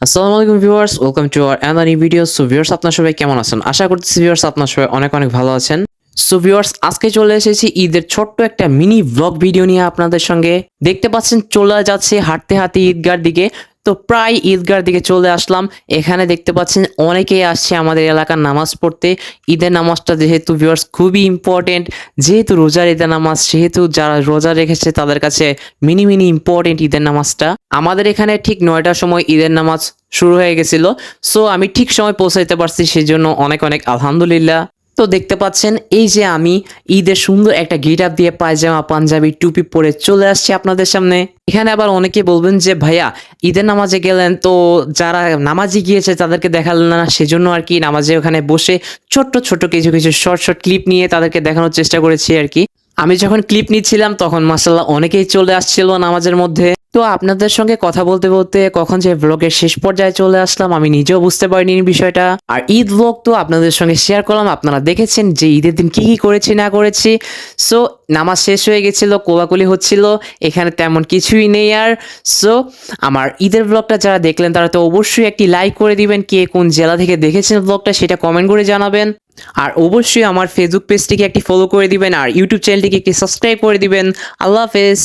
আসসালামু আলাইকুম viewers, welcome to our another new video. So viewers, আপনারা সবাই কেমন আছেন? আশা করতেছি ভিউয়ার্স আপনারা সবাই অনেক অনেক ভালো আছেন। সো ভিউয়ার্স, আজকে চলে এসেছি ঈদের ছোট্ট একটা মিনি ভ্লগ ভিডিও নিয়ে আপনাদের সঙ্গে। দেখতে পাচ্ছেন চলে যাচ্ছে হাঁটতে হাঁটতে ঈদগার দিকে। তো প্রায় ঈদগার দিকে চলে আসলাম। এখানে দেখতে পাচ্ছেন অনেকেই আসছে আমাদের এলাকার নামাজ পড়তে। ঈদের নামাজটা যেহেতু ভিউয়ার্স খুবই ইম্পর্টেন্ট, যেহেতু রোজার ঈদের নামাজ, সেহেতু যারা রোজা রেখেছে তাদের কাছে মিনি মিনি ইম্পর্টেন্ট ঈদের নামাজটা। আমাদের এখানে ঠিক ৯টার সময় ঈদের নামাজ শুরু হয়ে গেছিল। সো আমি ঠিক সময় পৌঁছাইতে পারছি, সেজন্য অনেক অনেক আলহামদুলিল্লাহ। তো দেখতে পাচ্ছেন এই যে আমি ঈদের সুন্দর একটা গেটআপ দিয়ে পায়জামা পাঞ্জাবি টুপি পরে চলে আসছি আপনাদের সামনে। এখানে আবার অনেকে বলবেন যে ভাইয়া ঈদের নামাজে গেলেন, তো যারা নামাজে গিয়েছে তাদেরকে দেখালেন না, সেজন্য আর কি নামাজে ওখানে বসে ছোট্ট ছোট্ট কিছু কিছু শর্ট শর্ট ক্লিপ নিয়ে তাদেরকে দেখানোর চেষ্টা করেছি আর কি। আমি যখন ক্লিপ নিচ্ছিলাম তখন মাসাল্লাহ অনেকেই চলে আসছিল নামাজের মধ্যে। তো আপনাদের সঙ্গে কথা বলতে বলতে কখন যে ব্লগের শেষ পর্যায়ে চলে আসলাম আমি নিজেও বুঝতে পারিনি বিষয়টা। আর ঈদ ব্লগ তো আপনাদের সঙ্গে শেয়ার করলাম, আপনারা দেখেছেন যে ঈদের দিন কি কি করেছি না করেছি। সো নামাজ শেষ হয়ে গেছিল, কোলাকুলি হচ্ছিল, এখানে তেমন কিছুই নেই আর। সো আমার ঈদের ব্লগটা যারা দেখলেন তারা তো অবশ্যই একটি লাইক করে দিবেন, কে কোন জেলা থেকে দেখেছেন ব্লগটা সেটা কমেন্ট করে জানাবেন। আর অবশ্যই আমার ফেসবুক পেজটিকে একটি ফলো করে দিবেন আর ইউটিউব চ্যানেলটিকে একটি সাবস্ক্রাইব করে দিবেন। আল্লাহ হাফেজ।